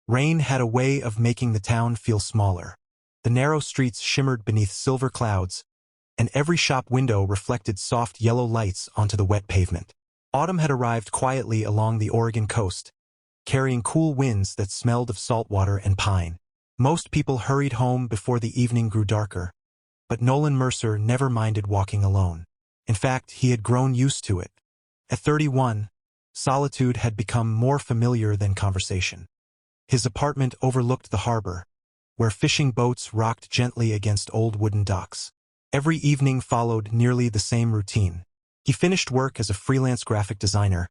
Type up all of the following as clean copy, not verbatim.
Rain had a way of making the town feel smaller. The narrow streets shimmered beneath silver clouds, and every shop window reflected soft yellow lights onto the wet pavement. Autumn had arrived quietly along the Oregon coast, carrying cool winds that smelled of salt water and pine. Most people hurried home before the evening grew darker, but Nolan Mercer never minded walking alone. In fact, he had grown used to it. At 31, solitude had become more familiar than conversation. His apartment overlooked the harbor, where fishing boats rocked gently against old wooden docks. Every evening followed nearly the same routine. He finished work as a freelance graphic designer,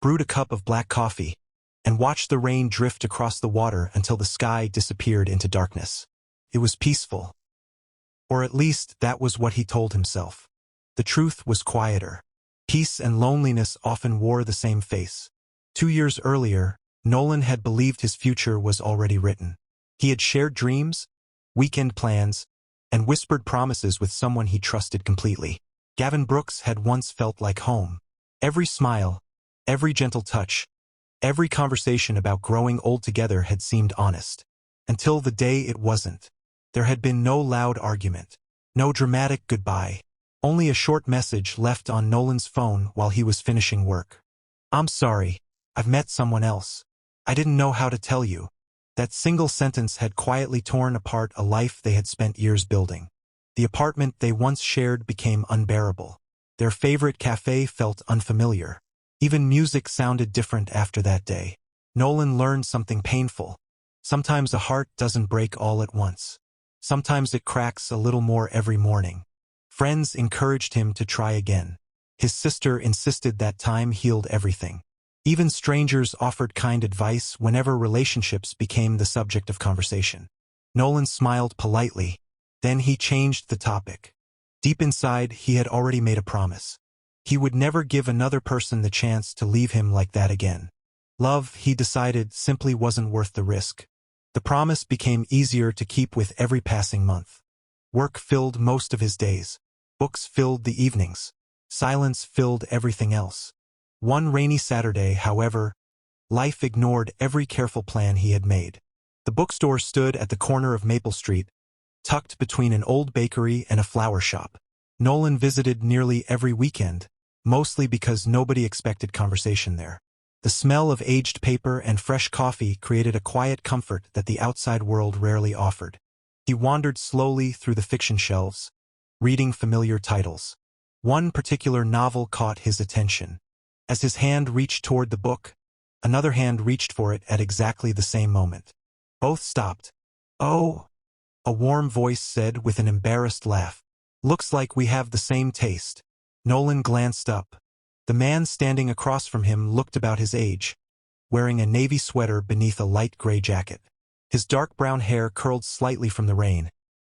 brewed a cup of black coffee, and watched the rain drift across the water until the sky disappeared into darkness. It was peaceful. Or at least that was what he told himself. The truth was quieter. Peace and loneliness often wore the same face. 2 years earlier, Nolan had believed his future was already written. He had shared dreams, weekend plans, and whispered promises with someone he trusted completely. Gavin Brooks had once felt like home. Every smile, every gentle touch, every conversation about growing old together had seemed honest. Until the day it wasn't. There had been no loud argument, no dramatic goodbye, only a short message left on Nolan's phone while he was finishing work. "I'm sorry, I've met someone else. I didn't know how to tell you." That single sentence had quietly torn apart a life they had spent years building. The apartment they once shared became unbearable. Their favorite cafe felt unfamiliar. Even music sounded different after that day. Nolan learned something painful. Sometimes a heart doesn't break all at once. Sometimes it cracks a little more every morning. Friends encouraged him to try again. His sister insisted that time healed everything. Even strangers offered kind advice whenever relationships became the subject of conversation. Nolan smiled politely. Then he changed the topic. Deep inside, he had already made a promise. He would never give another person the chance to leave him like that again. Love, he decided, simply wasn't worth the risk. The promise became easier to keep with every passing month. Work filled most of his days. Books filled the evenings. Silence filled everything else. One rainy Saturday, however, life ignored every careful plan he had made. The bookstore stood at the corner of Maple Street, tucked between an old bakery and a flower shop. Nolan visited nearly every weekend, mostly because nobody expected conversation there. The smell of aged paper and fresh coffee created a quiet comfort that the outside world rarely offered. He wandered slowly through the fiction shelves, reading familiar titles. One particular novel caught his attention. As his hand reached toward the book, another hand reached for it at exactly the same moment. Both stopped. "Oh," a warm voice said with an embarrassed laugh. "Looks like we have the same taste." Nolan glanced up. The man standing across from him looked about his age, wearing a navy sweater beneath a light gray jacket. His dark brown hair curled slightly from the rain,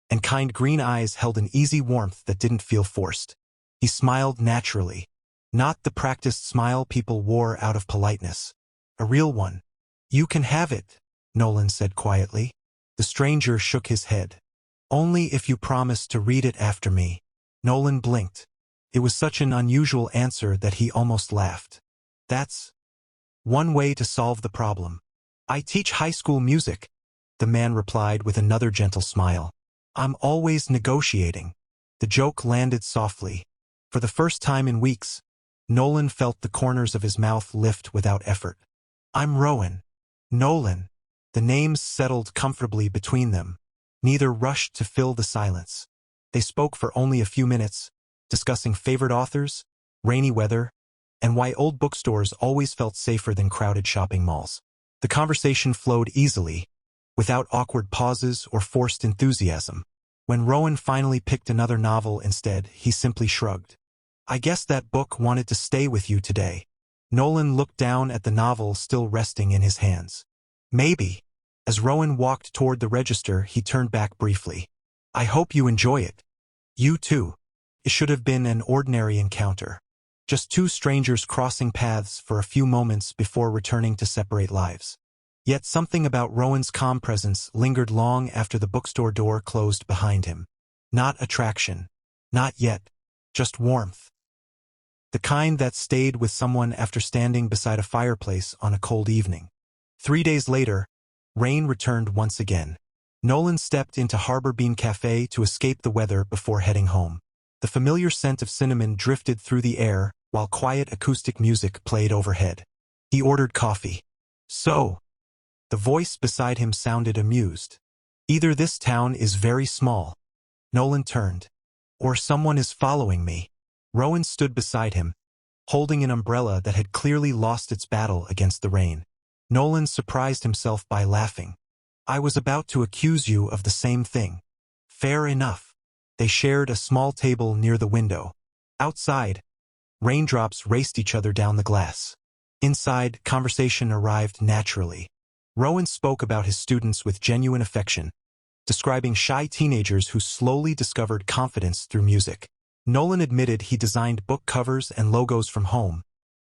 and kind green eyes held an easy warmth that didn't feel forced. He smiled naturally. Not the practiced smile people wore out of politeness. A real one. "You can have it," Nolan said quietly. The stranger shook his head. "Only if you promise to read it after me." Nolan blinked. It was such an unusual answer that he almost laughed. "That's one way to solve the problem. I teach high school music," the man replied with another gentle smile. "I'm always negotiating." The joke landed softly. For the first time in weeks, Nolan felt the corners of his mouth lift without effort. "I'm Rowan." Nolan. The names settled comfortably between them. Neither rushed to fill the silence. They spoke for only a few minutes, discussing favorite authors, rainy weather, and why old bookstores always felt safer than crowded shopping malls. The conversation flowed easily, without awkward pauses or forced enthusiasm. When Rowan finally picked another novel instead, he simply shrugged. "I guess that book wanted to stay with you today." Nolan looked down at the novel still resting in his hands. "Maybe." As Rowan walked toward the register, he turned back briefly. "I hope you enjoy it." "You too." It should have been an ordinary encounter. Just two strangers crossing paths for a few moments before returning to separate lives. Yet something about Rowan's calm presence lingered long after the bookstore door closed behind him. Not attraction. Not yet. Just warmth. The kind that stayed with someone after standing beside a fireplace on a cold evening. 3 days later, Rain returned once again. Nolan stepped into Harbor Bean Cafe to escape the weather before heading home. The familiar scent of cinnamon drifted through the air while quiet acoustic music played overhead. He ordered coffee. "So?" The voice beside him sounded amused. "Either this town is very small." Nolan turned. "Or someone is following me." Rowan stood beside him, holding an umbrella that had clearly lost its battle against the rain. Nolan surprised himself by laughing. "I was about to accuse you of the same thing." "Fair enough." They shared a small table near the window. Outside, raindrops raced each other down the glass. Inside, conversation arrived naturally. Rowan spoke about his students with genuine affection, describing shy teenagers who slowly discovered confidence through music. Nolan admitted he designed book covers and logos from home,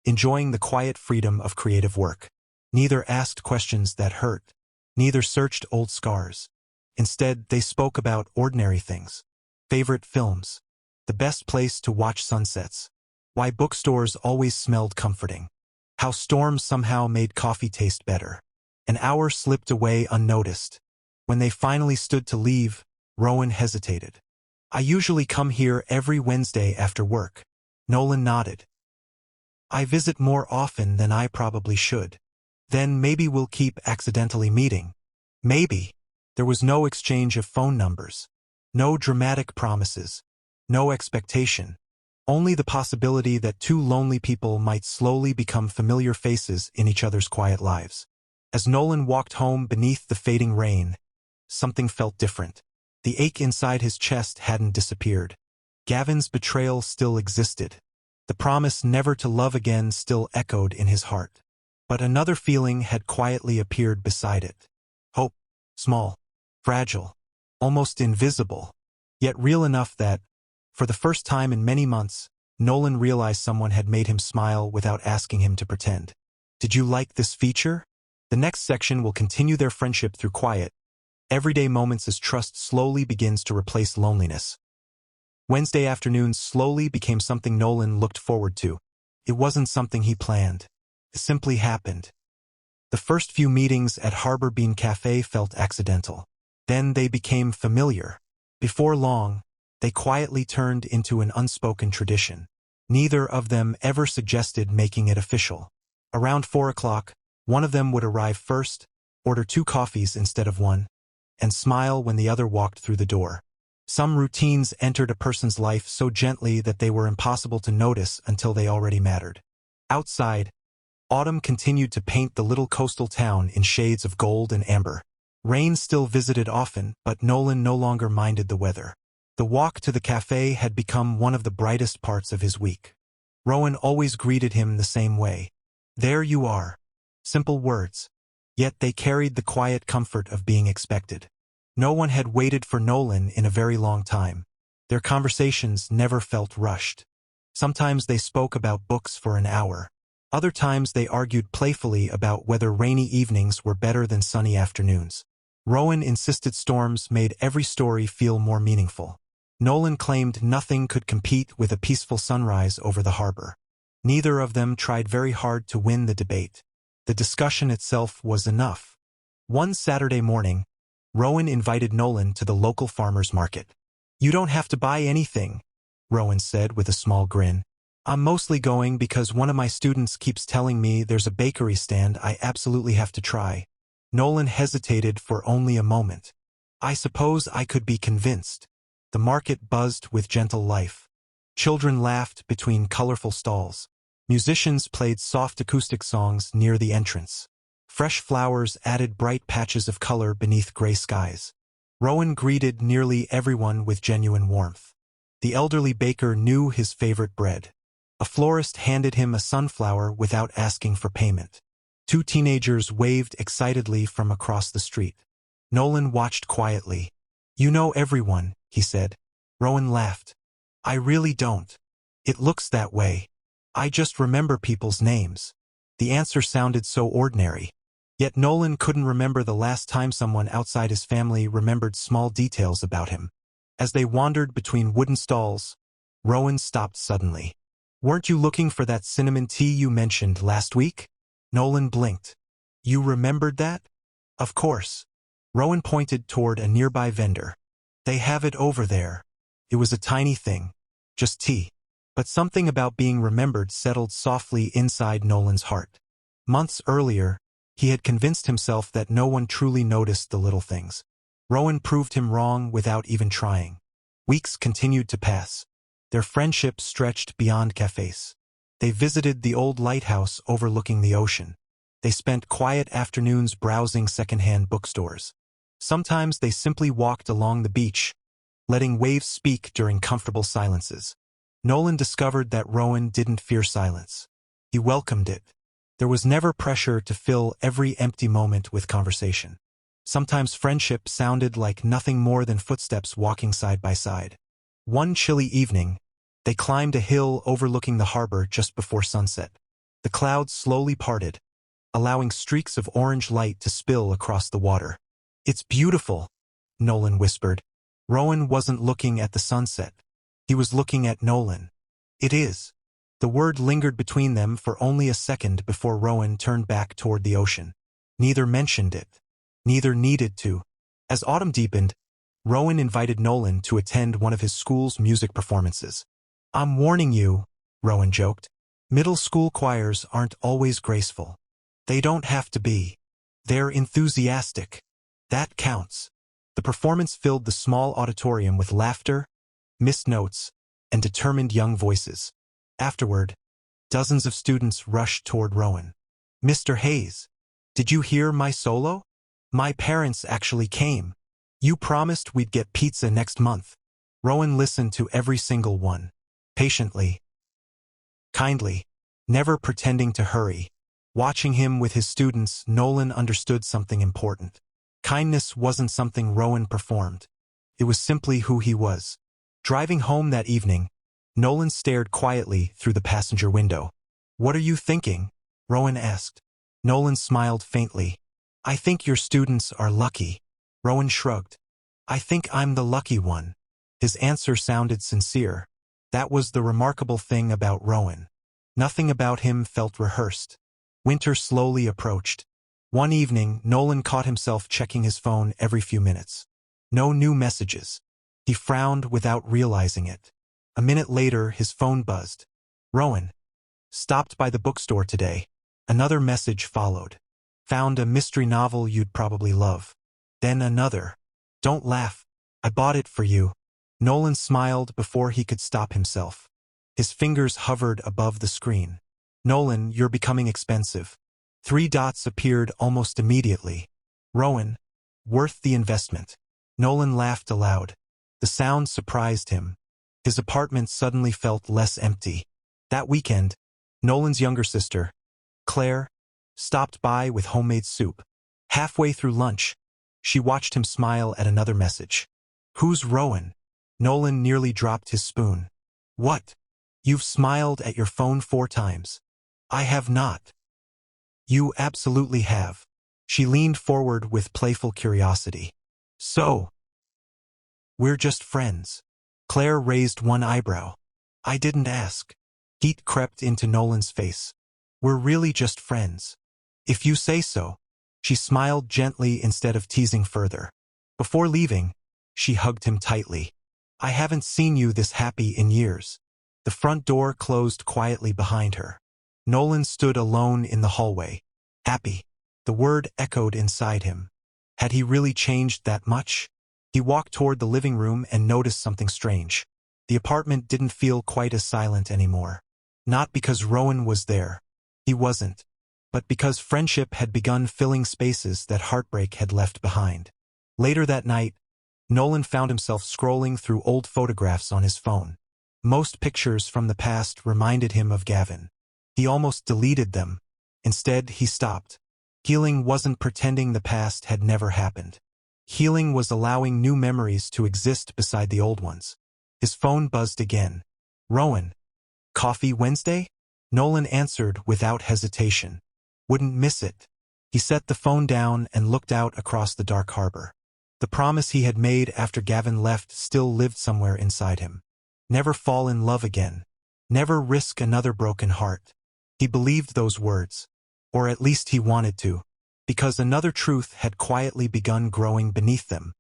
enjoying the quiet freedom of creative work. Neither asked questions that hurt. Neither searched old scars. Instead, they spoke about ordinary things. Favorite films. The best place to watch sunsets. Why bookstores always smelled comforting. How storms somehow made coffee taste better. An hour slipped away unnoticed. When they finally stood to leave, Rowan hesitated. "I usually come here every Wednesday after work." Nolan nodded. "I visit more often than I probably should." "Then maybe we'll keep accidentally meeting." "Maybe." There was no exchange of phone numbers. No dramatic promises. No expectation. Only the possibility that two lonely people might slowly become familiar faces in each other's quiet lives. As Nolan walked home beneath the fading rain, something felt different. The ache inside his chest hadn't disappeared. Gavin's betrayal still existed. The promise never to love again still echoed in his heart. But another feeling had quietly appeared beside it. Hope. Small. Fragile. Almost invisible. Yet real enough that, for the first time in many months, Nolan realized someone had made him smile without asking him to pretend. Did you like this feature? The next section will continue their friendship through quiet, everyday moments as trust slowly begins to replace loneliness. Wednesday afternoons slowly became something Nolan looked forward to. It wasn't something he planned. It simply happened. The first few meetings at Harbor Bean Cafe felt accidental. Then they became familiar. Before long, they quietly turned into an unspoken tradition. Neither of them ever suggested making it official. Around 4 o'clock, one of them would arrive first, order 2 coffees instead of 1, and smile when the other walked through the door. Some routines entered a person's life so gently that they were impossible to notice until they already mattered. Outside, autumn continued to paint the little coastal town in shades of gold and amber. Rain still visited often, but Nolan no longer minded the weather. The walk to the cafe had become one of the brightest parts of his week. Rowan always greeted him the same way. "There you are." Simple words. Yet they carried the quiet comfort of being expected. No one had waited for Nolan in a very long time. Their conversations never felt rushed. Sometimes they spoke about books for an hour. Other times they argued playfully about whether rainy evenings were better than sunny afternoons. Rowan insisted storms made every story feel more meaningful. Nolan claimed nothing could compete with a peaceful sunrise over the harbor. Neither of them tried very hard to win the debate. The discussion itself was enough. One Saturday morning, Rowan invited Nolan to the local farmer's market. "You don't have to buy anything," Rowan said with a small grin. "I'm mostly going because one of my students keeps telling me there's a bakery stand I absolutely have to try." Nolan hesitated for only a moment. "I suppose I could be convinced." The market buzzed with gentle life. Children laughed between colorful stalls. Musicians played soft acoustic songs near the entrance. Fresh flowers added bright patches of color beneath gray skies. Rowan greeted nearly everyone with genuine warmth. The elderly baker knew his favorite bread. A florist handed him a sunflower without asking for payment. 2 teenagers waved excitedly from across the street. Nolan watched quietly. "You know everyone," he said. Rowan laughed. "I really don't. It looks that way. I just remember people's names." The answer sounded so ordinary. Yet Nolan couldn't remember the last time someone outside his family remembered small details about him. As they wandered between wooden stalls, Rowan stopped suddenly. "Weren't you looking for that cinnamon tea you mentioned last week?" Nolan blinked. "You remembered that?" Of course. Rowan pointed toward a nearby vendor. They have it over there. It was a tiny thing. Just tea. But something about being remembered settled softly inside Nolan's heart. Months earlier, he had convinced himself that no one truly noticed the little things. Rowan proved him wrong without even trying. Weeks continued to pass. Their friendship stretched beyond cafes. They visited the old lighthouse overlooking the ocean. They spent quiet afternoons browsing secondhand bookstores. Sometimes they simply walked along the beach, letting waves speak during comfortable silences. Nolan discovered that Rowan didn't fear silence. He welcomed it. There was never pressure to fill every empty moment with conversation. Sometimes friendship sounded like nothing more than footsteps walking side by side. One chilly evening, they climbed a hill overlooking the harbor just before sunset. The clouds slowly parted, allowing streaks of orange light to spill across the water. "It's beautiful," Nolan whispered. Rowan wasn't looking at the sunset. He was looking at Nolan. "It is." The word lingered between them for only a second before Rowan turned back toward the ocean. Neither mentioned it. Neither needed to. As autumn deepened, Rowan invited Nolan to attend one of his school's music performances. "I'm warning you," Rowan joked. "Middle school choirs aren't always graceful. They don't have to be. They're enthusiastic. That counts." The performance filled the small auditorium with laughter, missed notes, and determined young voices. Afterward, dozens of students rushed toward Rowan. "Mr. Hayes, did you hear my solo? My parents actually came. You promised we'd get pizza next month." Rowan listened to every single one. Patiently. Kindly. Never pretending to hurry. Watching him with his students, Nolan understood something important. Kindness wasn't something Rowan performed. It was simply who he was. Driving home that evening, Nolan stared quietly through the passenger window. "What are you thinking?" Rowan asked. Nolan smiled faintly. "I think your students are lucky." Rowan shrugged. "I think I'm the lucky one." His answer sounded sincere. That was the remarkable thing about Rowan. Nothing about him felt rehearsed. Winter slowly approached. One evening, Nolan caught himself checking his phone every few minutes. No new messages. He frowned without realizing it. A minute later, his phone buzzed. "Rowan. Stopped by the bookstore today." Another message followed. "Found a mystery novel you'd probably love." Then another. "Don't laugh. I bought it for you." Nolan smiled before he could stop himself. His fingers hovered above the screen. "Nolan, you're becoming expensive." 3 dots appeared almost immediately. "Rowan. Worth the investment." Nolan laughed aloud. The sound surprised him. His apartment suddenly felt less empty. That weekend, Nolan's younger sister, Claire, stopped by with homemade soup. Halfway through lunch, she watched him smile at another message. "Who's Rowan?" Nolan nearly dropped his spoon. "What? You've smiled at your phone 4 times. I have not." "You absolutely have." She leaned forward with playful curiosity. "So, we're just friends." Claire raised one eyebrow. "I didn't ask." Heat crept into Nolan's face. "We're really just friends." "If you say so." She smiled gently instead of teasing further. Before leaving, she hugged him tightly. "I haven't seen you this happy in years." The front door closed quietly behind her. Nolan stood alone in the hallway. Happy. The word echoed inside him. Had he really changed that much? He walked toward the living room and noticed something strange. The apartment didn't feel quite as silent anymore. Not because Rowan was there. He wasn't. But because friendship had begun filling spaces that heartbreak had left behind. Later that night, Nolan found himself scrolling through old photographs on his phone. Most pictures from the past reminded him of Gavin. He almost deleted them. Instead, he stopped. Healing wasn't pretending the past had never happened. Healing was allowing new memories to exist beside the old ones. His phone buzzed again. "Rowan. Coffee Wednesday?" Nolan answered without hesitation. Wouldn't miss it. He set the phone down and looked out across the dark harbor. The promise he had made after Gavin left still lived somewhere inside him. Never fall in love again. Never risk another broken heart. He believed those words. Or at least he wanted to. Because another truth had quietly begun growing beneath them.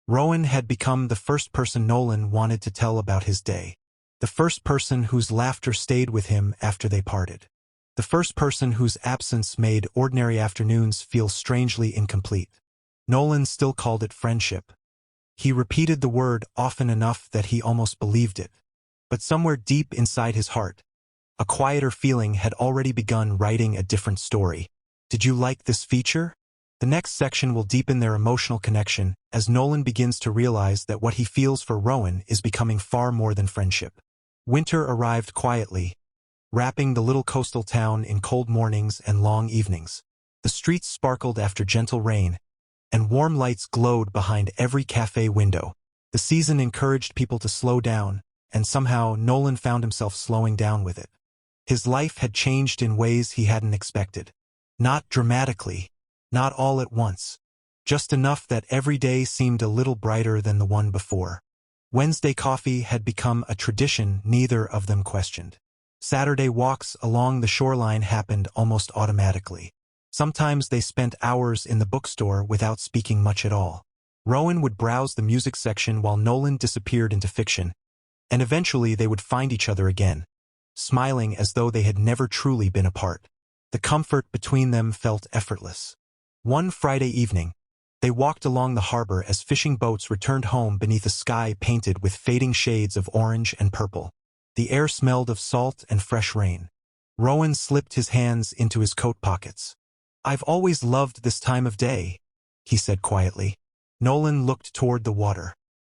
Rowan had become the first person Nolan wanted to tell about his day. The first person whose laughter stayed with him after they parted. The first person whose absence made ordinary afternoons feel strangely incomplete. Nolan still called it friendship. He repeated the word often enough that he almost believed it. But somewhere deep inside his heart, a quieter feeling had already begun writing a different story. Did you like this feature? The next section will deepen their emotional connection as Nolan begins to realize that what he feels for Rowan is becoming far more than friendship. Winter arrived quietly, wrapping the little coastal town in cold mornings and long evenings. The streets sparkled after gentle rain, and warm lights glowed behind every cafe window. The season encouraged people to slow down, and somehow Nolan found himself slowing down with it. His life had changed in ways he hadn't expected. Not dramatically, not all at once, just enough that every day seemed a little brighter than the one before. Wednesday coffee had become a tradition neither of them questioned. Saturday walks along the shoreline happened almost automatically. Sometimes they spent hours in the bookstore without speaking much at all. Rowan would browse the music section while Nolan disappeared into fiction, and eventually they would find each other again, smiling as though they had never truly been apart. The comfort between them felt effortless. One Friday evening, they walked along the harbor as fishing boats returned home beneath a sky painted with fading shades of orange and purple. The air smelled of salt and fresh rain. Rowan slipped his hands into his coat pockets. "I've always loved this time of day," he said quietly. Nolan looked toward the water.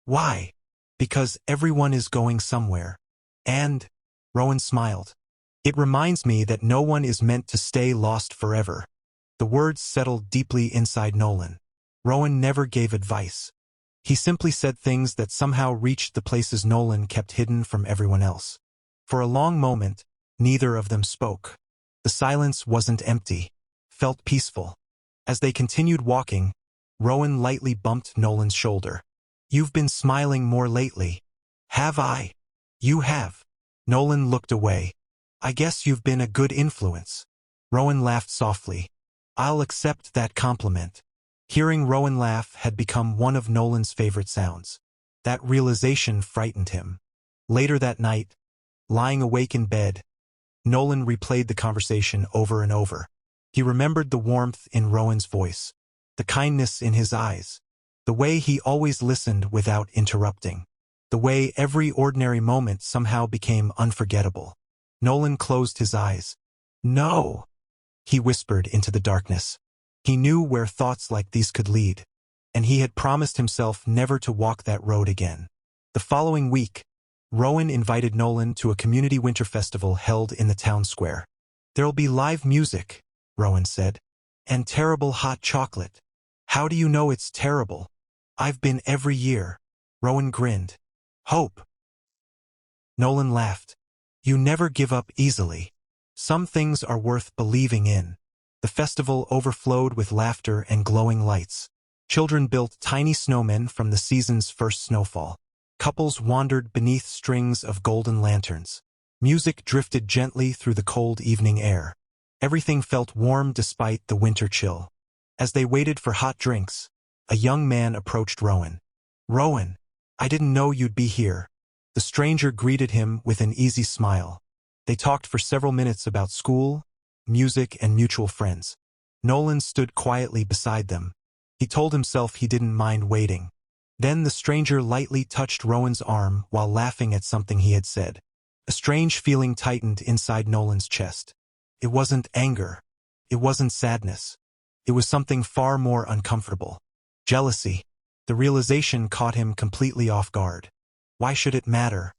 "Why?" "Because everyone is going somewhere. And," Rowan smiled, "it reminds me that no one is meant to stay lost forever." The words settled deeply inside Nolan. Rowan never gave advice. He simply said things that somehow reached the places Nolan kept hidden from everyone else. For a long moment, neither of them spoke. The silence wasn't empty, felt peaceful. As they continued walking, Rowan lightly bumped Nolan's shoulder. "You've been smiling more lately." "Have I?" "You have." Nolan looked away. "I guess you've been a good influence." Rowan laughed softly. "I'll accept that compliment." Hearing Rowan laugh had become one of Nolan's favorite sounds. That realization frightened him. Later that night, lying awake in bed, Nolan replayed the conversation over and over. He remembered the warmth in Rowan's voice, the kindness in his eyes, the way he always listened without interrupting, the way every ordinary moment somehow became unforgettable. Nolan closed his eyes. "No," he whispered into the darkness. He knew where thoughts like these could lead, and he had promised himself never to walk that road again. The following week, Rowan invited Nolan to a community winter festival held in the town square. "There'll be live music," Rowan said, "and terrible hot chocolate." "How do you know it's terrible?" "I've been every year." Rowan grinned. "Hope." Nolan laughed. "You never give up easily. Some things are worth believing in." The festival overflowed with laughter and glowing lights. Children built tiny snowmen from the season's first snowfall. Couples wandered beneath strings of golden lanterns. Music drifted gently through the cold evening air. Everything felt warm despite the winter chill. As they waited for hot drinks, a young man approached Rowan. "Rowan, I didn't know you'd be here." The stranger greeted him with an easy smile. They talked for several minutes about school, music, and mutual friends. Nolan stood quietly beside them. He told himself he didn't mind waiting. Then the stranger lightly touched Rowan's arm while laughing at something he had said. A strange feeling tightened inside Nolan's chest. It wasn't anger. It wasn't sadness. It was something far more uncomfortable. Jealousy. The realization caught him completely off guard. Why should it matter?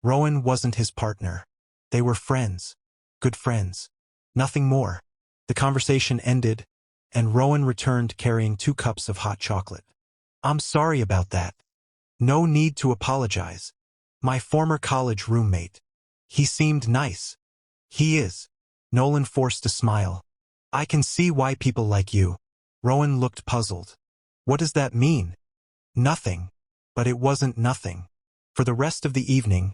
Rowan wasn't his partner. They were friends. Good friends. Nothing more. The conversation ended, and Rowan returned carrying 2 cups of hot chocolate. "I'm sorry about that." "No need to apologize. My former college roommate. He seemed nice." "He is." Nolan forced a smile. "I can see why people like you." Rowan looked puzzled. "What does that mean?" "Nothing." But it wasn't nothing. For the rest of the evening,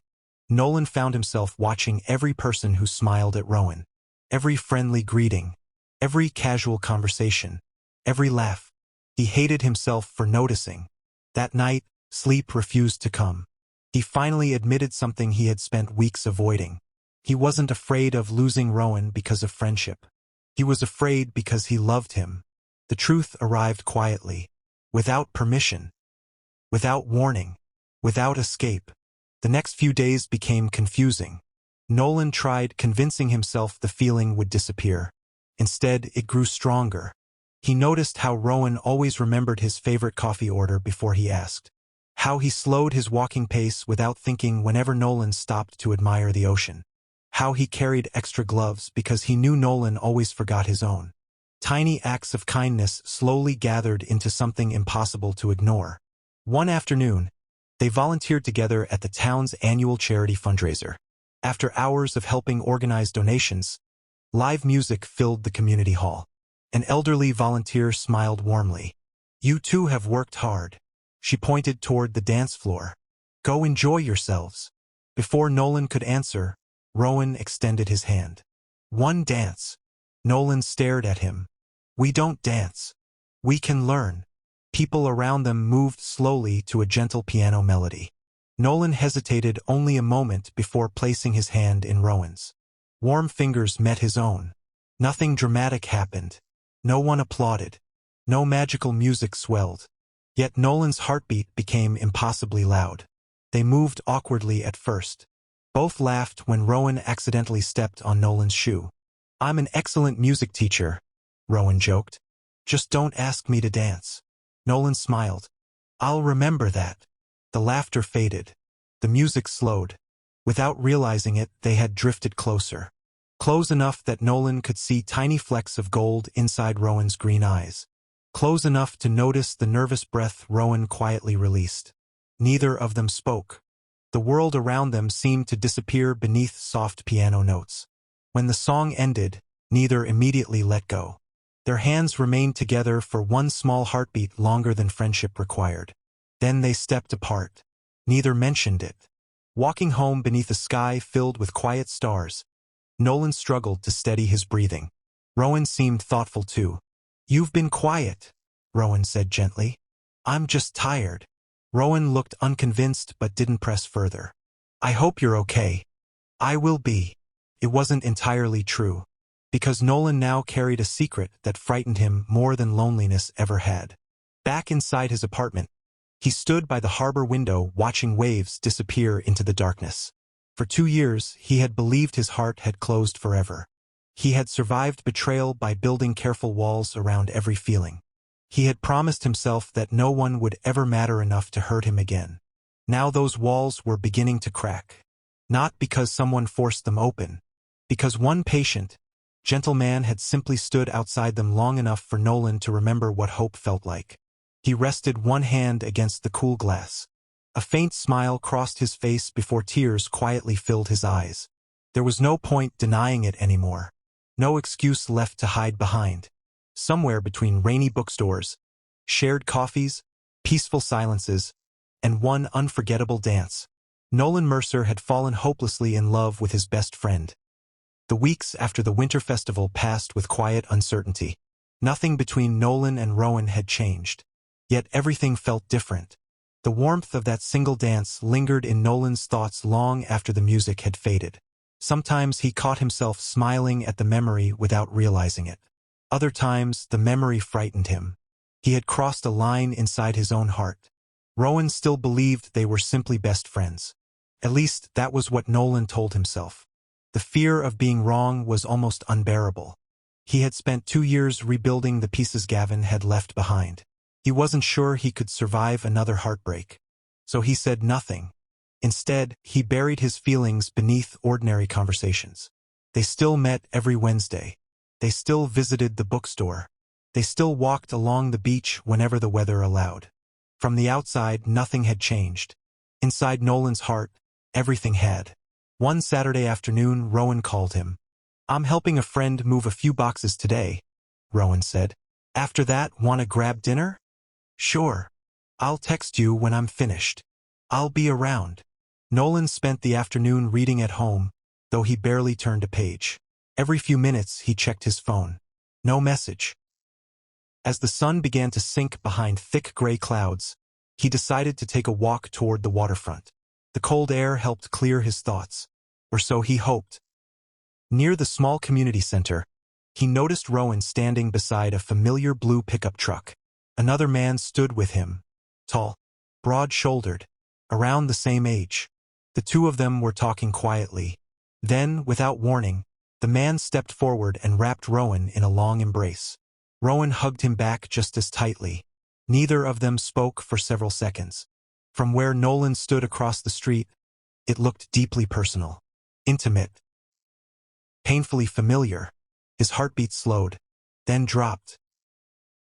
Nolan found himself watching every person who smiled at Rowan. Every friendly greeting, Every casual conversation, every laugh. He hated himself for noticing. That night, sleep refused to come. He finally admitted something he had spent weeks avoiding. He wasn't afraid of losing Rowan because of friendship. He was afraid because he loved him. The truth arrived quietly, without permission, without warning, without escape. The next few days became confusing. Nolan tried convincing himself the feeling would disappear. Instead, it grew stronger. He noticed how Rowan always remembered his favorite coffee order before he asked. How he slowed his walking pace without thinking whenever Nolan stopped to admire the ocean. How he carried extra gloves because he knew Nolan always forgot his own. Tiny acts of kindness slowly gathered into something impossible to ignore. One afternoon, they volunteered together at the town's annual charity fundraiser. After hours of helping organize donations, live music filled the community hall. An elderly volunteer smiled warmly. "You two have worked hard." She pointed toward the dance floor. "Go enjoy yourselves." Before Nolan could answer, Rowan extended his hand. "One dance." Nolan stared at him. "We don't dance. We can learn." People around them moved slowly to a gentle piano melody. Nolan hesitated only a moment before placing his hand in Rowan's. Warm fingers met his own. Nothing dramatic happened. No one applauded. No magical music swelled. Yet Nolan's heartbeat became impossibly loud. They moved awkwardly at first. Both laughed when Rowan accidentally stepped on Nolan's shoe. "I'm an excellent music teacher," Rowan joked. "Just don't ask me to dance." Nolan smiled. "I'll remember that." The laughter faded. The music slowed. Without realizing it, they had drifted closer. Close enough that Nolan could see tiny flecks of gold inside Rowan's green eyes. Close enough to notice the nervous breath Rowan quietly released. Neither of them spoke. The world around them seemed to disappear beneath soft piano notes. When the song ended, neither immediately let go. Their hands remained together for one small heartbeat longer than friendship required. Then they stepped apart. Neither mentioned it. Walking home beneath a sky filled with quiet stars, Nolan struggled to steady his breathing. Rowan seemed thoughtful too. "You've been quiet," Rowan said gently. "I'm just tired." Rowan looked unconvinced but didn't press further. "I hope you're okay." "I will be." It wasn't entirely true, because Nolan now carried a secret that frightened him more than loneliness ever had. Back inside his apartment, he stood by the harbor window watching waves disappear into the darkness. For 2 years, he had believed his heart had closed forever. He had survived betrayal by building careful walls around every feeling. He had promised himself that no one would ever matter enough to hurt him again. Now those walls were beginning to crack. Not because someone forced them open, because one patient, gentle man had simply stood outside them long enough for Nolan to remember what hope felt like. He rested one hand against the cool glass. A faint smile crossed his face before tears quietly filled his eyes. There was no point denying it anymore. No excuse left to hide behind. Somewhere between rainy bookstores, shared coffees, peaceful silences, and one unforgettable dance, Nolan Mercer had fallen hopelessly in love with his best friend. The weeks after the winter festival passed with quiet uncertainty. Nothing between Nolan and Rowan had changed. Yet everything felt different. The warmth of that single dance lingered in Nolan's thoughts long after the music had faded. Sometimes he caught himself smiling at the memory without realizing it. Other times, the memory frightened him. He had crossed a line inside his own heart. Rowan still believed they were simply best friends. At least, that was what Nolan told himself. The fear of being wrong was almost unbearable. He had spent 2 years rebuilding the pieces Gavin had left behind. He wasn't sure he could survive another heartbreak. So he said nothing. Instead, he buried his feelings beneath ordinary conversations. They still met every Wednesday. They still visited the bookstore. They still walked along the beach whenever the weather allowed. From the outside, nothing had changed. Inside Nolan's heart, everything had. One Saturday afternoon, Rowan called him. "I'm helping a friend move a few boxes today," Rowan said. "After that, want to grab dinner?" "Sure. I'll text you when I'm finished. I'll be around." Nolan spent the afternoon reading at home, though he barely turned a page. Every few minutes he checked his phone. No message. As the sun began to sink behind thick gray clouds, he decided to take a walk toward the waterfront. The cold air helped clear his thoughts, or so he hoped. Near the small community center, he noticed Rowan standing beside a familiar blue pickup truck. Another man stood with him, tall, broad-shouldered, around the same age. The two of them were talking quietly. Then, without warning, the man stepped forward and wrapped Rowan in a long embrace. Rowan hugged him back just as tightly. Neither of them spoke for several seconds. From where Nolan stood across the street, it looked deeply personal, intimate, painfully familiar. His heartbeat slowed, then dropped.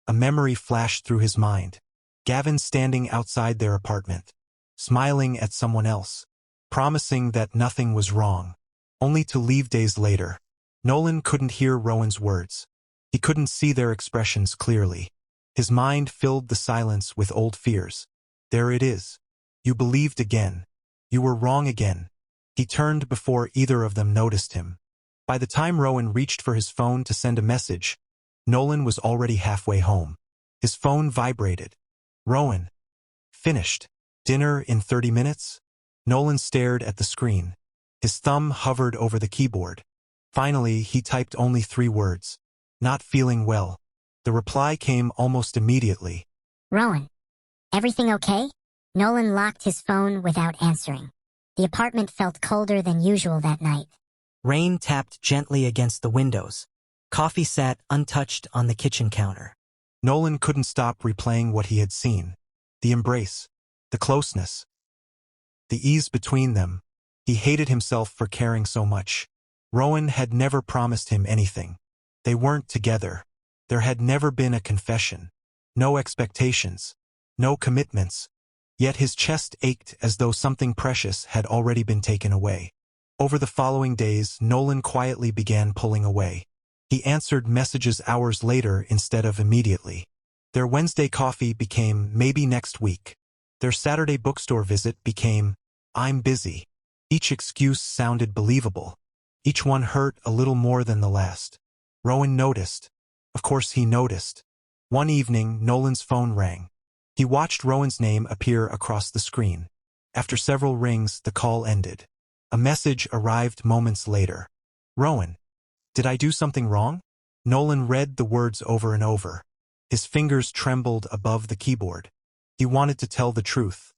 A memory flashed through his mind. Gavin standing outside their apartment, smiling at someone else, promising that nothing was wrong, only to leave days later. Nolan couldn't hear Rowan's words. He couldn't see their expressions clearly. His mind filled the silence with old fears. There it is. You believed again. You were wrong again. He turned before either of them noticed him. By the time Rowan reached for his phone to send a message, Nolan was already halfway home. His phone vibrated. Rowan. Finished. Dinner in 30 minutes? Nolan stared at the screen. His thumb hovered over the keyboard. Finally, he typed only 3 words. Not feeling well. The reply came almost immediately. Rowan, everything okay? Nolan locked his phone without answering. The apartment felt colder than usual that night. Rain tapped gently against the windows. Coffee sat untouched on the kitchen counter. Nolan couldn't stop replaying what he had seen. The embrace. The closeness. The ease between them. He hated himself for caring so much. Rowan had never promised him anything. They weren't together. There had never been a confession. No expectations. No commitments. Yet his chest ached as though something precious had already been taken away. Over the following days, Nolan quietly began pulling away. He answered messages hours later instead of immediately. Their Wednesday coffee became maybe next week. Their Saturday bookstore visit became, I'm busy. Each excuse sounded believable. Each one hurt a little more than the last. Rowan noticed. Of course he noticed. One evening, Nolan's phone rang. He watched Rowan's name appear across the screen. After several rings, the call ended. A message arrived moments later. Rowan, did I do something wrong? Nolan read the words over and over. His fingers trembled above the keyboard. He wanted to tell the truth.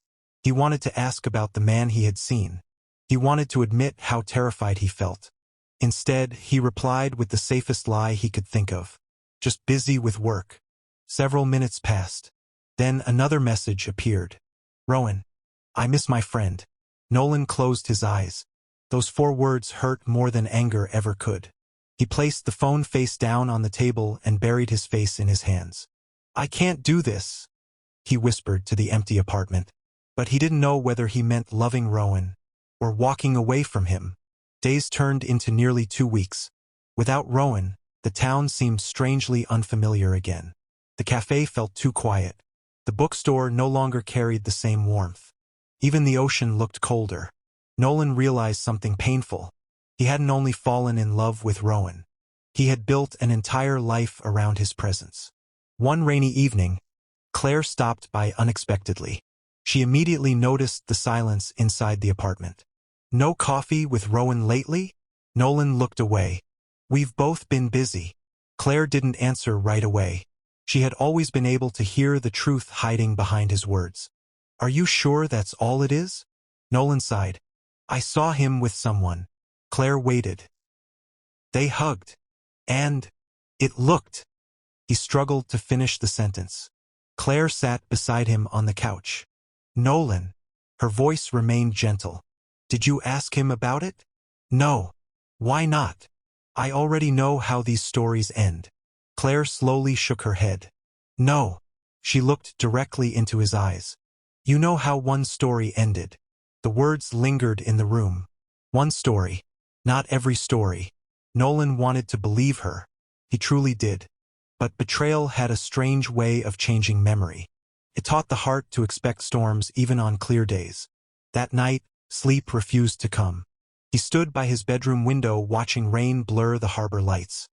He wanted to ask about the man he had seen. He wanted to admit how terrified he felt. Instead, he replied with the safest lie he could think of. Just busy with work. Several minutes passed. Then another message appeared. Rowan, I miss my friend. Nolan closed his eyes. Those 4 words hurt more than anger ever could. He placed the phone face down on the table and buried his face in his hands. I can't do this, he whispered to the empty apartment. But he didn't know whether he meant loving Rowan or walking away from him. Days turned into nearly 2 weeks. Without Rowan, the town seemed strangely unfamiliar again. The cafe felt too quiet. The bookstore no longer carried the same warmth. Even the ocean looked colder. Nolan realized something painful. He hadn't only fallen in love with Rowan. He had built an entire life around his presence. One rainy evening, Claire stopped by unexpectedly. She immediately noticed the silence inside the apartment. No coffee with Rowan lately? Nolan looked away. We've both been busy. Claire didn't answer right away. She had always been able to hear the truth hiding behind his words. Are you sure that's all it is? Nolan sighed. I saw him with someone. Claire waited. They hugged. And it looked. He struggled to finish the sentence. Claire sat beside him on the couch. Nolan. Her voice remained gentle. Did you ask him about it? No. Why not? I already know how these stories end. Claire slowly shook her head. No. She looked directly into his eyes. You know how one story ended. The words lingered in the room. One story. Not every story. Nolan wanted to believe her. He truly did. But betrayal had a strange way of changing memory. It taught the heart to expect storms even on clear days. That night, sleep refused to come. He stood by his bedroom window watching rain blur the harbor lights.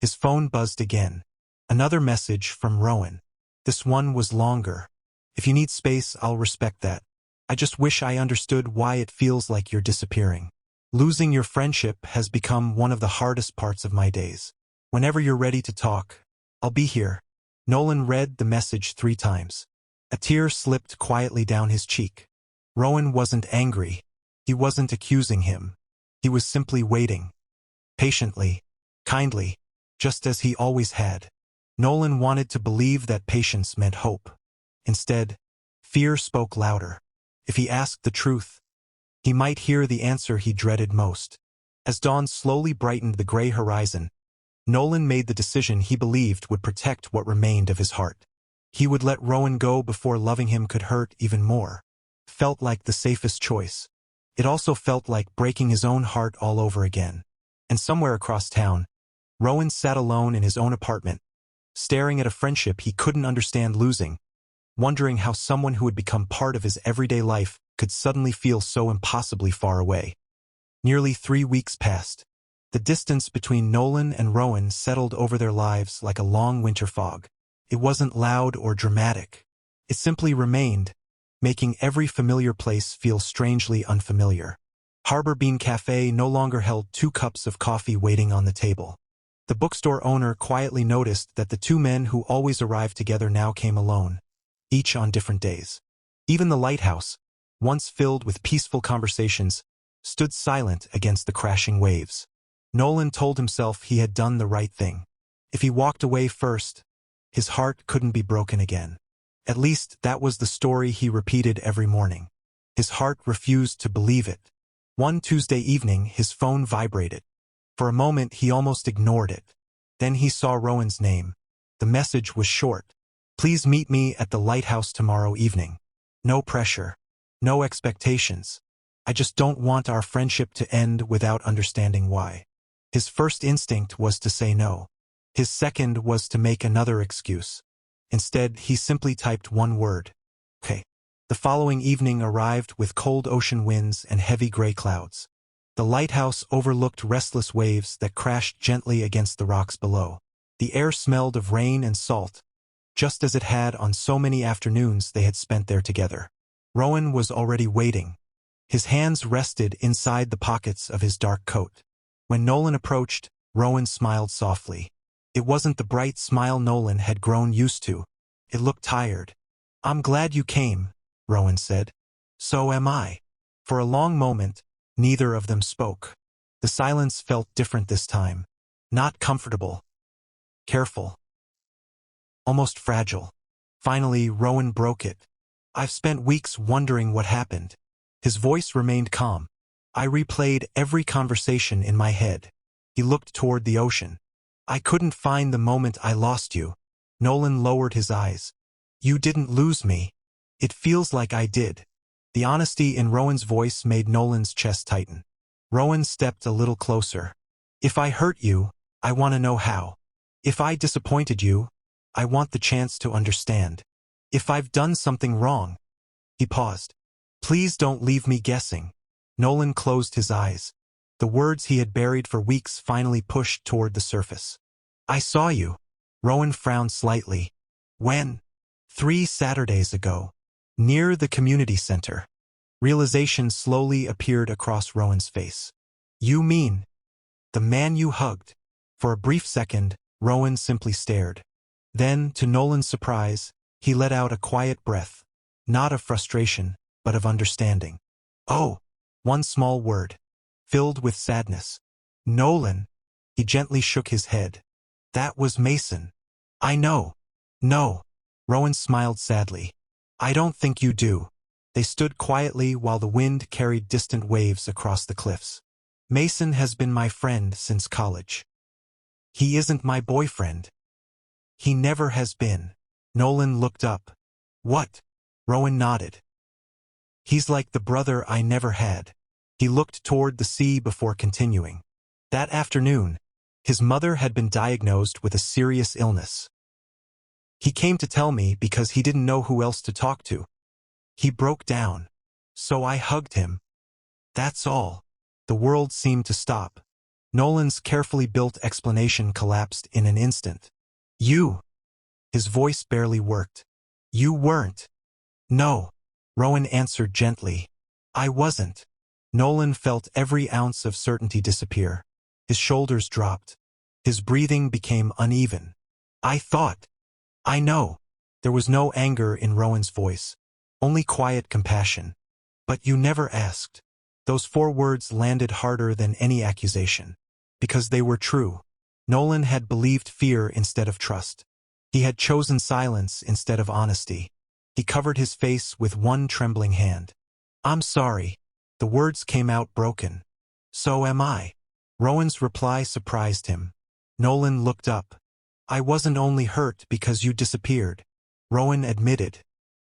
His phone buzzed again. Another message from Rowan. This one was longer. If you need space, I'll respect that. I just wish I understood why it feels like you're disappearing. Losing your friendship has become one of the hardest parts of my days. Whenever you're ready to talk, I'll be here. Nolan read the message 3 times. A tear slipped quietly down his cheek. Rowan wasn't angry. He wasn't accusing him. He was simply waiting. Patiently, kindly, just as he always had. Nolan wanted to believe that patience meant hope. Instead, fear spoke louder. If he asked the truth, he might hear the answer he dreaded most. As dawn slowly brightened the gray horizon, Nolan made the decision he believed would protect what remained of his heart. He would let Rowan go before loving him could hurt even more. Felt like the safest choice. It also felt like breaking his own heart all over again. And somewhere across town, Rowan sat alone in his own apartment, staring at a friendship he couldn't understand losing, wondering how someone who had become part of his everyday life could suddenly feel so impossibly far away. Nearly 3 weeks passed. The distance between Nolan and Rowan settled over their lives like a long winter fog. It wasn't loud or dramatic. It simply remained, making every familiar place feel strangely unfamiliar. Harbor Bean Cafe no longer held 2 cups of coffee waiting on the table. The bookstore owner quietly noticed that the 2 men who always arrived together now came alone, each on different days. Even the lighthouse, once filled with peaceful conversations, stood silent against the crashing waves. Nolan told himself he had done the right thing. If he walked away first, his heart couldn't be broken again. At least that was the story he repeated every morning. His heart refused to believe it. One Tuesday evening, his phone vibrated. For a moment, he almost ignored it. Then he saw Rowan's name. The message was short. Please meet me at the lighthouse tomorrow evening. No pressure. No expectations. I just don't want our friendship to end without understanding why. His first instinct was to say no. His second was to make another excuse. Instead, he simply typed one word. Okay. The following evening arrived with cold ocean winds and heavy gray clouds. The lighthouse overlooked restless waves that crashed gently against the rocks below. The air smelled of rain and salt, just as it had on so many afternoons they had spent there together. Rowan was already waiting. His hands rested inside the pockets of his dark coat. When Nolan approached, Rowan smiled softly. It wasn't the bright smile Nolan had grown used to. It looked tired. I'm glad you came, Rowan said. So am I. For a long moment, neither of them spoke. The silence felt different this time. Not comfortable. Careful. Almost fragile. Finally, Rowan broke it. I've spent weeks wondering what happened. His voice remained calm. I replayed every conversation in my head. He looked toward the ocean. I couldn't find the moment I lost you. Nolan lowered his eyes. You didn't lose me. It feels like I did. The honesty in Rowan's voice made Nolan's chest tighten. Rowan stepped a little closer. If I hurt you, I want to know how. If I disappointed you, I want the chance to understand. If I've done something wrong. He paused. Please don't leave me guessing. Nolan closed his eyes. The words he had buried for weeks finally pushed toward the surface. I saw you. Rowan frowned slightly. When? 3 Saturdays ago. Near the community center. Realization slowly appeared across Rowan's face. You mean? The man you hugged? For a brief second, Rowan simply stared. Then, to Nolan's surprise, he let out a quiet breath. Not of frustration, but of understanding. Oh! One small word. Filled with sadness. Nolan. He gently shook his head. That was Mason. I know. No. Rowan smiled sadly. I don't think you do. They stood quietly while the wind carried distant waves across the cliffs. Mason has been my friend since college. He isn't my boyfriend. He never has been. Nolan looked up. What? Rowan nodded. He's like the brother I never had. He looked toward the sea before continuing. That afternoon, his mother had been diagnosed with a serious illness. He came to tell me because he didn't know who else to talk to. He broke down. So I hugged him. That's all. The world seemed to stop. Nolan's carefully built explanation collapsed in an instant. You. His voice barely worked. You weren't. No. Rowan answered gently. I wasn't. Nolan felt every ounce of certainty disappear. His shoulders dropped. His breathing became uneven. I thought. I know. There was no anger in Rowan's voice, only quiet compassion. But you never asked. Those 4 words landed harder than any accusation. Because they were true. Nolan had believed fear instead of trust. He had chosen silence instead of honesty. He covered his face with one trembling hand. I'm sorry. The words came out broken. So am I. Rowan's reply surprised him. Nolan looked up. I wasn't only hurt because you disappeared. Rowan admitted.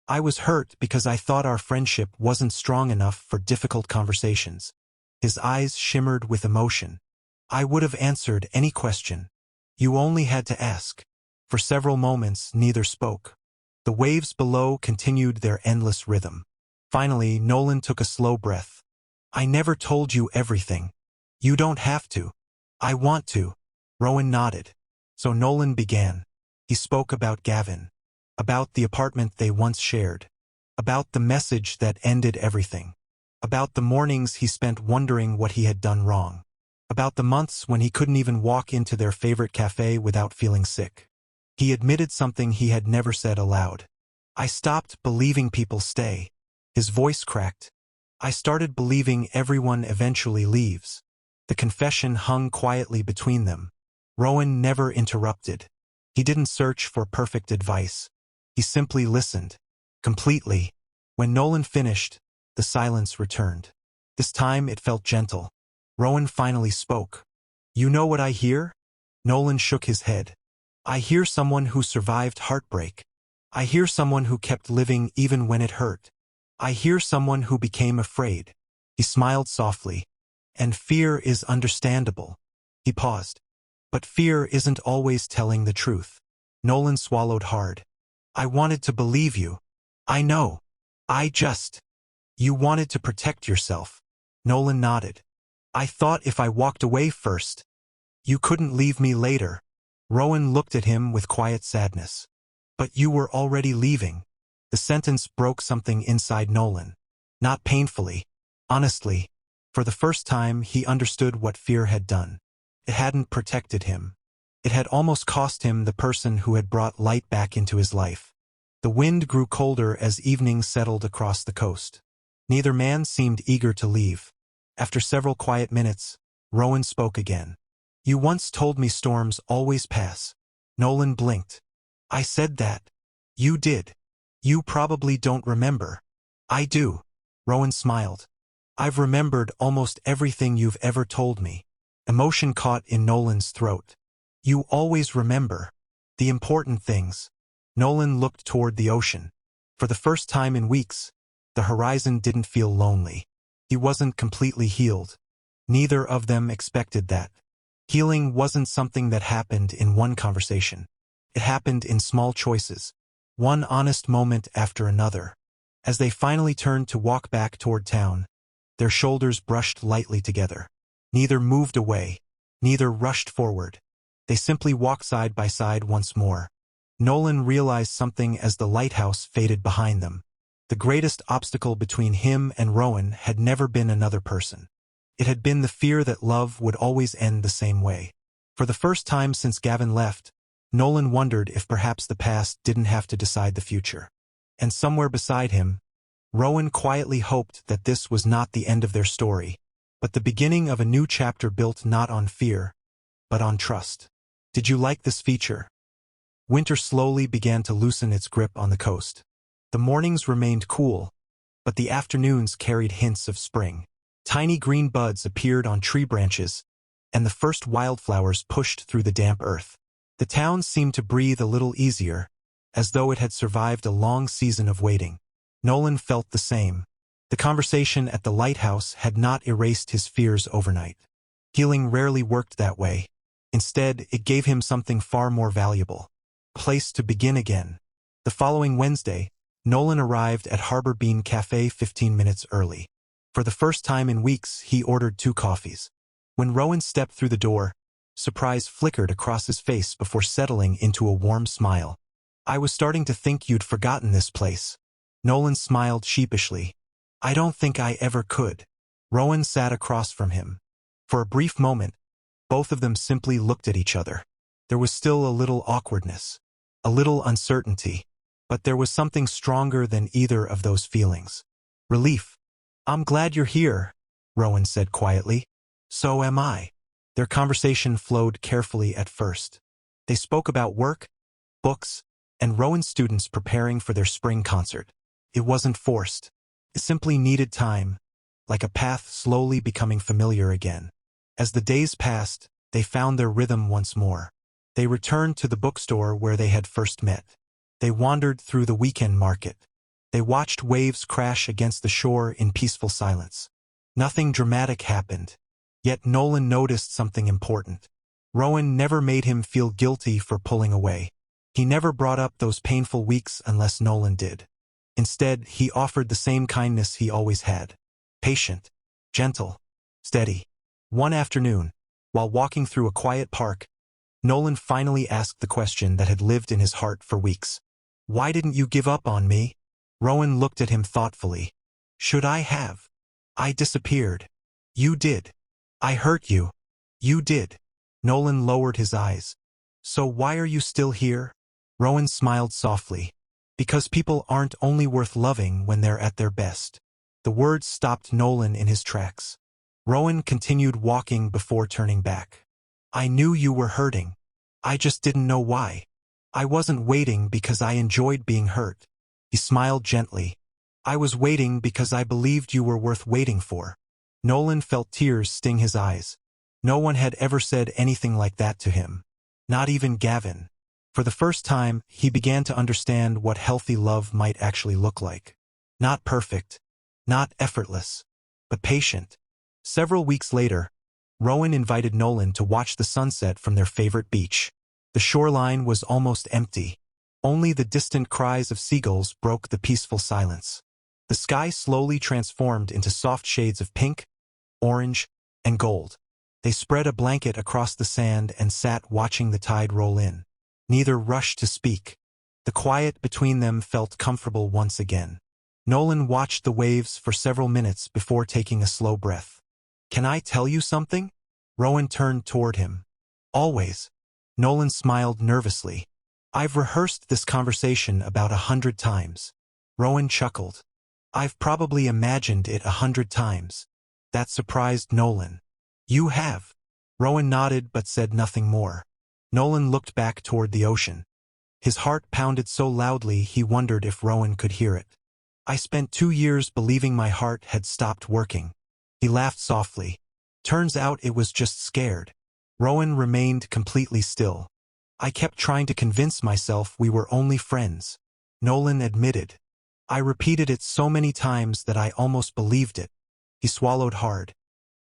I was hurt because I thought our friendship wasn't strong enough for difficult conversations. His eyes shimmered with emotion. I would have answered any question. You only had to ask. For several moments, neither spoke. The waves below continued their endless rhythm. Finally, Nolan took a slow breath. I never told you everything. You don't have to. I want to. Rowan nodded. So Nolan began. He spoke about Gavin. About the apartment they once shared. About the message that ended everything. About the mornings he spent wondering what he had done wrong. About the months when he couldn't even walk into their favorite cafe without feeling sick. He admitted something he had never said aloud. I stopped believing people stay. His voice cracked. I started believing everyone eventually leaves. The confession hung quietly between them. Rowan never interrupted. He didn't search for perfect advice. He simply listened. Completely. When Nolan finished, the silence returned. This time it felt gentle. Rowan finally spoke. You know what I hear? Nolan shook his head. I hear someone who survived heartbreak. I hear someone who kept living even when it hurt. I hear someone who became afraid. He smiled softly. And fear is understandable. He paused. But fear isn't always telling the truth. Nolan swallowed hard. I wanted to believe you. I know. You wanted to protect yourself. Nolan nodded. I thought if I walked away first, you couldn't leave me later. Rowan looked at him with quiet sadness. But you were already leaving. The sentence broke something inside Nolan. Not painfully. Honestly. For the first time, he understood what fear had done. It hadn't protected him. It had almost cost him the person who had brought light back into his life. The wind grew colder as evening settled across the coast. Neither man seemed eager to leave. After several quiet minutes, Rowan spoke again. You once told me storms always pass. Nolan blinked. I said that. You did. You probably don't remember. I do. Rowan smiled. I've remembered almost everything you've ever told me. Emotion caught in Nolan's throat. You always remember. The important things. Nolan looked toward the ocean. For the first time in weeks, the horizon didn't feel lonely. He wasn't completely healed. Neither of them expected that. Healing wasn't something that happened in one conversation. It happened in small choices, one honest moment after another. As they finally turned to walk back toward town, their shoulders brushed lightly together. Neither moved away, neither rushed forward. They simply walked side by side once more. Nolan realized something as the lighthouse faded behind them. The greatest obstacle between him and Rowan had never been another person. It had been the fear that love would always end the same way. For the first time since Gavin left, Nolan wondered if perhaps the past didn't have to decide the future. And somewhere beside him, Rowan quietly hoped that this was not the end of their story, but the beginning of a new chapter built not on fear, but on trust. Did you like this feature? Winter slowly began to loosen its grip on the coast. The mornings remained cool, but the afternoons carried hints of spring. Tiny green buds appeared on tree branches, and the first wildflowers pushed through the damp earth. The town seemed to breathe a little easier, as though it had survived a long season of waiting. Nolan felt the same. The conversation at the lighthouse had not erased his fears overnight. Healing rarely worked that way. Instead, it gave him something far more valuable. A place to begin again. The following Wednesday, Nolan arrived at Harbor Bean Cafe 15 minutes early. For the first time in weeks, he ordered 2 coffees. When Rowan stepped through the door, surprise flickered across his face before settling into a warm smile. I was starting to think you'd forgotten this place. Nolan smiled sheepishly. I don't think I ever could. Rowan sat across from him. For a brief moment, both of them simply looked at each other. There was still a little awkwardness, a little uncertainty, but there was something stronger than either of those feelings. Relief. I'm glad you're here, Rowan said quietly. So am I. Their conversation flowed carefully at first. They spoke about work, books, and Rowan's students preparing for their spring concert. It wasn't forced. It simply needed time, like a path slowly becoming familiar again. As the days passed, they found their rhythm once more. They returned to the bookstore where they had first met. They wandered through the weekend market. They watched waves crash against the shore in peaceful silence. Nothing dramatic happened, yet Nolan noticed something important. Rowan never made him feel guilty for pulling away. He never brought up those painful weeks unless Nolan did. Instead, he offered the same kindness he always had. Patient, gentle, steady. One afternoon, while walking through a quiet park, Nolan finally asked the question that had lived in his heart for weeks. Why didn't you give up on me? Rowan looked at him thoughtfully. Should I have? I disappeared. You did. I hurt you. You did. Nolan lowered his eyes. So why are you still here? Rowan smiled softly. Because people aren't only worth loving when they're at their best. The words stopped Nolan in his tracks. Rowan continued walking before turning back. I knew you were hurting. I just didn't know why. I wasn't waiting because I enjoyed being hurt. He smiled gently. I was waiting because I believed you were worth waiting for. Nolan felt tears sting his eyes. No one had ever said anything like that to him. Not even Gavin. For the first time, he began to understand what healthy love might actually look like. Not perfect, not effortless, but patient. Several weeks later, Rowan invited Nolan to watch the sunset from their favorite beach. The shoreline was almost empty. Only the distant cries of seagulls broke the peaceful silence. The sky slowly transformed into soft shades of pink, orange, and gold. They spread a blanket across the sand and sat watching the tide roll in. Neither rushed to speak. The quiet between them felt comfortable once again. Nolan watched the waves for several minutes before taking a slow breath. Can I tell you something? Rowan turned toward him. Always. Nolan smiled nervously. I've rehearsed this conversation about 100 times. Rowan chuckled. I've probably imagined it 100 times. That surprised Nolan. You have. Rowan nodded but said nothing more. Nolan looked back toward the ocean. His heart pounded so loudly he wondered if Rowan could hear it. I spent 2 years believing my heart had stopped working. He laughed softly. Turns out it was just scared. Rowan remained completely still. I kept trying to convince myself we were only friends. Nolan admitted. I repeated it so many times that I almost believed it. He swallowed hard.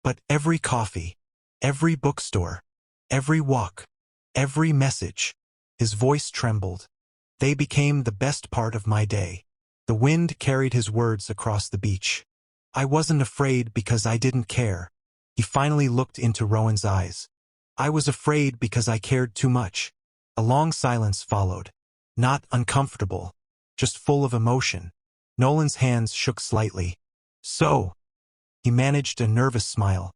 But every coffee, every bookstore, every walk, every message. His voice trembled. They became the best part of my day. The wind carried his words across the beach. I wasn't afraid because I didn't care. He finally looked into Rowan's eyes. I was afraid because I cared too much. A long silence followed. Not uncomfortable, just full of emotion. Nolan's hands shook slightly. So, he managed a nervous smile.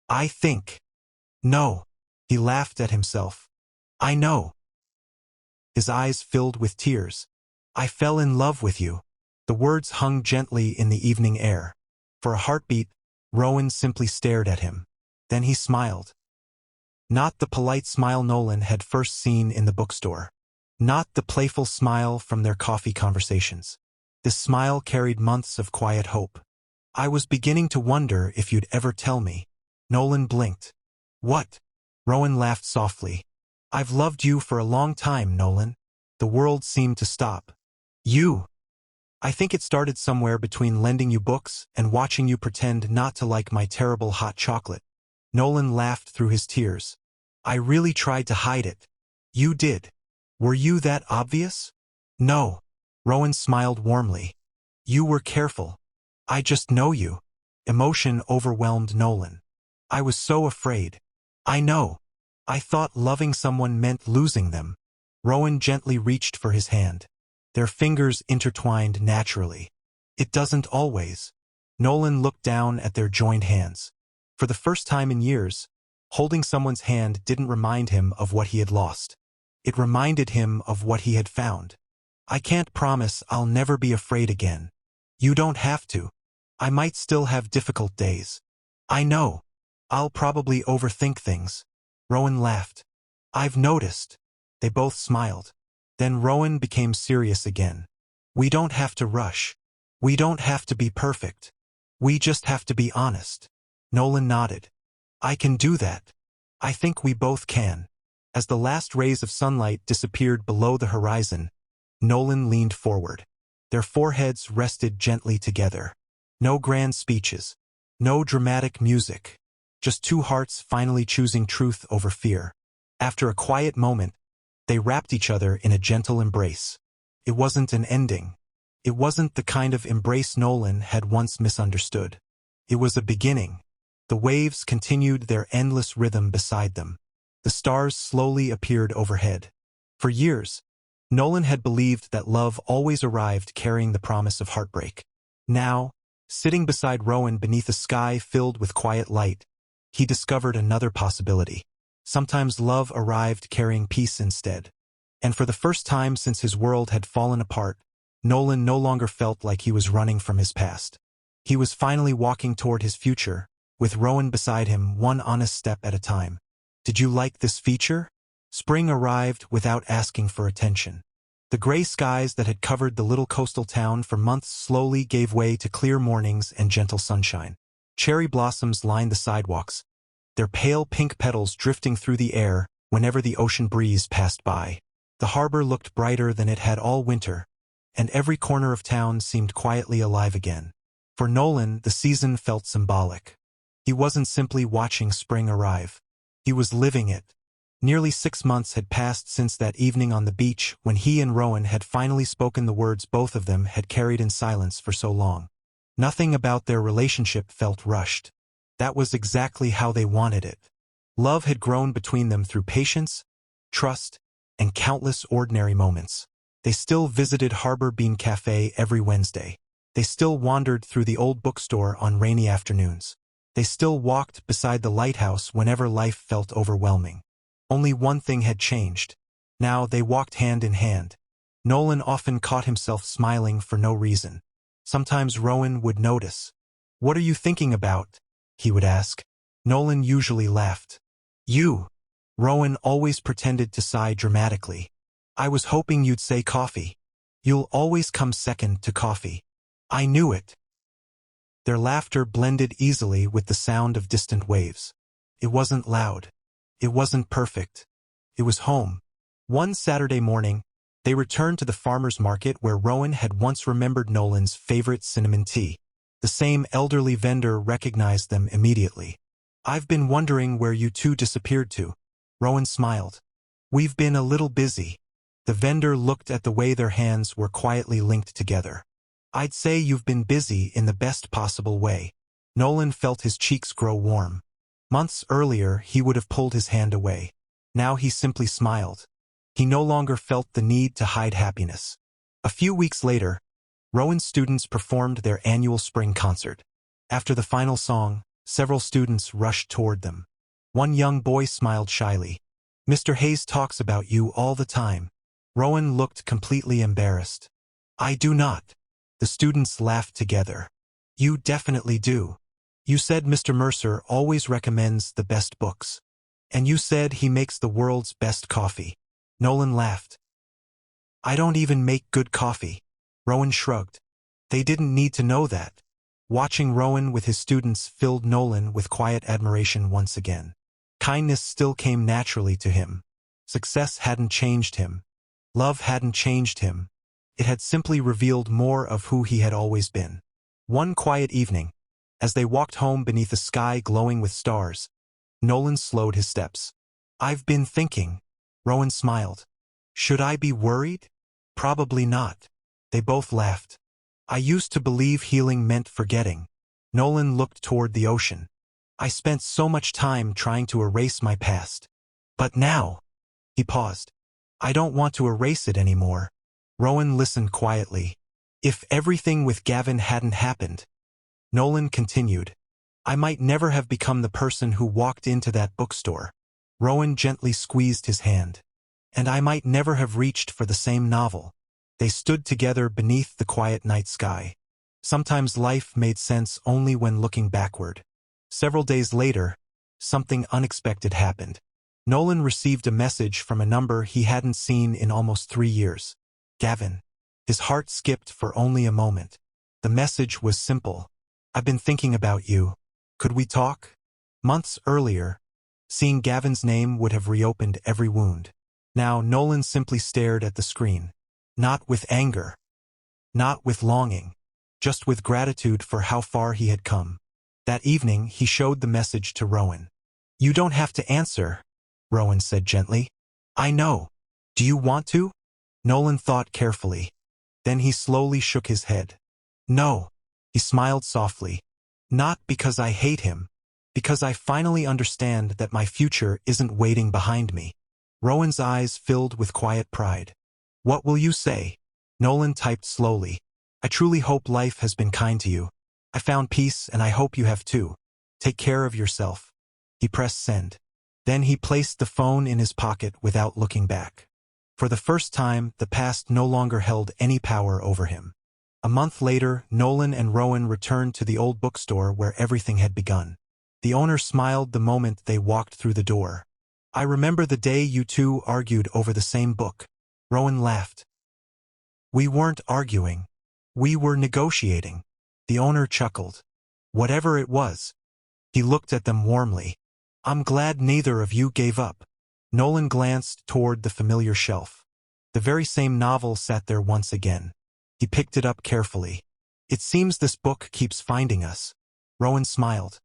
I think. No. He laughed at himself. I know. His eyes filled with tears. I fell in love with you. The words hung gently in the evening air. For a heartbeat, Rowan simply stared at him. Then he smiled. Not the polite smile Nolan had first seen in the bookstore. Not the playful smile from their coffee conversations. This smile carried months of quiet hope. I was beginning to wonder if you'd ever tell me. Nolan blinked. What? Rowan laughed softly. I've loved you for a long time, Nolan. The world seemed to stop. You. I think it started somewhere between lending you books and watching you pretend not to like my terrible hot chocolate. Nolan laughed through his tears. I really tried to hide it. You did. Were you that obvious? No. Rowan smiled warmly. You were careful. I just know you. Emotion overwhelmed Nolan. I was so afraid. I know. I thought loving someone meant losing them. Rowan gently reached for his hand. Their fingers intertwined naturally. It doesn't always. Nolan looked down at their joined hands. For the first time in years, holding someone's hand didn't remind him of what he had lost. It reminded him of what he had found. I can't promise I'll never be afraid again. You don't have to. I might still have difficult days. I know. I'll probably overthink things. Rowan laughed. I've noticed. They both smiled. Then Rowan became serious again. We don't have to rush. We don't have to be perfect. We just have to be honest. Nolan nodded. I can do that. I think we both can. As the last rays of sunlight disappeared below the horizon, Nolan leaned forward. Their foreheads rested gently together. No grand speeches. No dramatic music. Just two hearts finally choosing truth over fear. After a quiet moment, they wrapped each other in a gentle embrace. It wasn't an ending. It wasn't the kind of embrace Nolan had once misunderstood. It was a beginning. The waves continued their endless rhythm beside them. The stars slowly appeared overhead. For years, Nolan had believed that love always arrived carrying the promise of heartbreak. Now, sitting beside Rowan beneath a sky filled with quiet light, he discovered another possibility. Sometimes love arrived carrying peace instead. And for the first time since his world had fallen apart, Nolan no longer felt like he was running from his past. He was finally walking toward his future, with Rowan beside him, one honest step at a time. Did you like this feature? Spring arrived without asking for attention. The gray skies that had covered the little coastal town for months slowly gave way to clear mornings and gentle sunshine. Cherry blossoms lined the sidewalks, their pale pink petals drifting through the air whenever the ocean breeze passed by. The harbor looked brighter than it had all winter, and every corner of town seemed quietly alive again. For Nolan, the season felt symbolic. He wasn't simply watching spring arrive. He was living it. Nearly 6 months had passed since that evening on the beach when he and Rowan had finally spoken the words both of them had carried in silence for so long. Nothing about their relationship felt rushed. That was exactly how they wanted it. Love had grown between them through patience, trust, and countless ordinary moments. They still visited Harbor Bean Cafe every Wednesday. They still wandered through the old bookstore on rainy afternoons. They still walked beside the lighthouse whenever life felt overwhelming. Only one thing had changed. Now they walked hand in hand. Nolan often caught himself smiling for no reason. Sometimes Rowan would notice. "What are you thinking about?" he would ask. Nolan usually laughed. "You." Rowan always pretended to sigh dramatically. "I was hoping you'd say coffee. You'll always come second to coffee." "I knew it." Their laughter blended easily with the sound of distant waves. It wasn't loud. It wasn't perfect. It was home. One Saturday morning, they returned to the farmer's market where Rowan had once remembered Nolan's favorite cinnamon tea. The same elderly vendor recognized them immediately. "I've been wondering where you two disappeared to." Rowan smiled. "We've been a little busy." The vendor looked at the way their hands were quietly linked together. "I'd say you've been busy in the best possible way." Nolan felt his cheeks grow warm. Months earlier, he would have pulled his hand away. Now he simply smiled. He no longer felt the need to hide happiness. A few weeks later, Rowan's students performed their annual spring concert. After the final song, several students rushed toward them. One young boy smiled shyly. "Mr. Hayes talks about you all the time." Rowan looked completely embarrassed. "I do not." The students laughed together. "You definitely do. You said Mr. Mercer always recommends the best books. And you said he makes the world's best coffee." Nolan laughed. "I don't even make good coffee." Rowan shrugged. They didn't need to know that. Watching Rowan with his students filled Nolan with quiet admiration once again. Kindness still came naturally to him. Success hadn't changed him. Love hadn't changed him. It had simply revealed more of who he had always been. One quiet evening, as they walked home beneath a sky glowing with stars, Nolan slowed his steps. "I've been thinking." Rowan smiled. "Should I be worried?" "Probably not." They both laughed. "I used to believe healing meant forgetting." Nolan looked toward the ocean. I spent so much time trying to erase my past. But now, he paused. I don't want to erase it anymore. Rowan listened quietly. If everything with Gavin hadn't happened, Nolan continued, I might never have become the person who walked into that bookstore. Rowan gently squeezed his hand. And I might never have reached for the same novel. They stood together beneath the quiet night sky. Sometimes life made sense only when looking backward. Several days later, something unexpected happened. Nolan received a message from a number he hadn't seen in almost 3 years. Gavin. His heart skipped for only a moment. The message was simple. I've been thinking about you. Could we talk? Months earlier, seeing Gavin's name would have reopened every wound. Now Nolan simply stared at the screen. Not with anger. Not with longing. Just with gratitude for how far he had come. That evening, he showed the message to Rowan. You don't have to answer, Rowan said gently. I know. Do you want to? Nolan thought carefully. Then he slowly shook his head. No. He smiled softly. Not because I hate him. Because I finally understand that my future isn't waiting behind me. Rowan's eyes filled with quiet pride. What will you say? Nolan typed slowly. I truly hope life has been kind to you. I found peace and I hope you have too. Take care of yourself. He pressed send. Then he placed the phone in his pocket without looking back. For the first time, the past no longer held any power over him. A month later, Nolan and Rowan returned to the old bookstore where everything had begun. The owner smiled the moment they walked through the door. I remember the day you two argued over the same book. Rowan laughed. We weren't arguing. We were negotiating. The owner chuckled. Whatever it was. He looked at them warmly. I'm glad neither of you gave up. Nolan glanced toward the familiar shelf. The very same novel sat there once again. He picked it up carefully. It seems this book keeps finding us. Rowan smiled.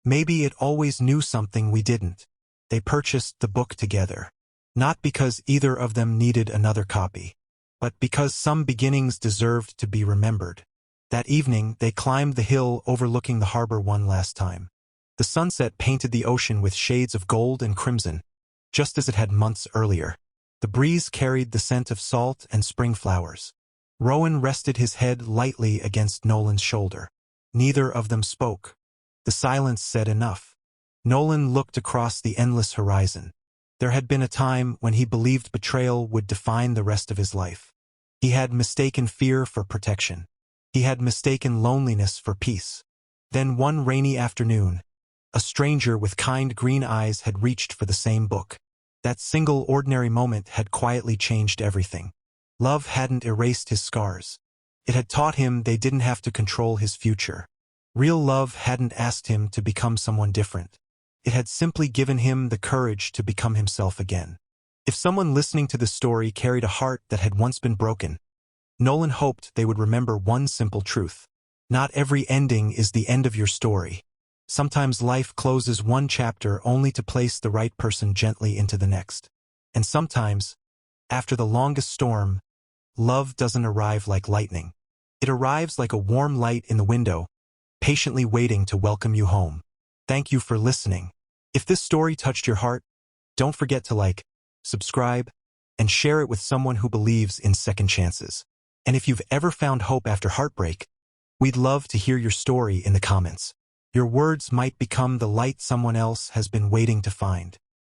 Maybe it always knew something we didn't. They purchased the book together. Not because either of them needed another copy, but because some beginnings deserved to be remembered. That evening, they climbed the hill overlooking the harbor one last time. The sunset painted the ocean with shades of gold and crimson, just as it had months earlier. The breeze carried the scent of salt and spring flowers. Rowan rested his head lightly against Nolan's shoulder. Neither of them spoke. The silence said enough. Nolan looked across the endless horizon. There had been a time when he believed betrayal would define the rest of his life. He had mistaken fear for protection. He had mistaken loneliness for peace. Then one rainy afternoon, a stranger with kind green eyes had reached for the same book. That single ordinary moment had quietly changed everything. Love hadn't erased his scars. It had taught him they didn't have to control his future. Real love hadn't asked him to become someone different. It had simply given him the courage to become himself again. If someone listening to this story carried a heart that had once been broken, Nolan hoped they would remember one simple truth. Not every ending is the end of your story. Sometimes life closes one chapter only to place the right person gently into the next. And sometimes, after the longest storm, love doesn't arrive like lightning. It arrives like a warm light in the window, patiently waiting to welcome you home. Thank you for listening. If this story touched your heart, don't forget to like, subscribe, and share it with someone who believes in second chances. And if you've ever found hope after heartbreak, we'd love to hear your story in the comments. Your words might become the light someone else has been waiting to find.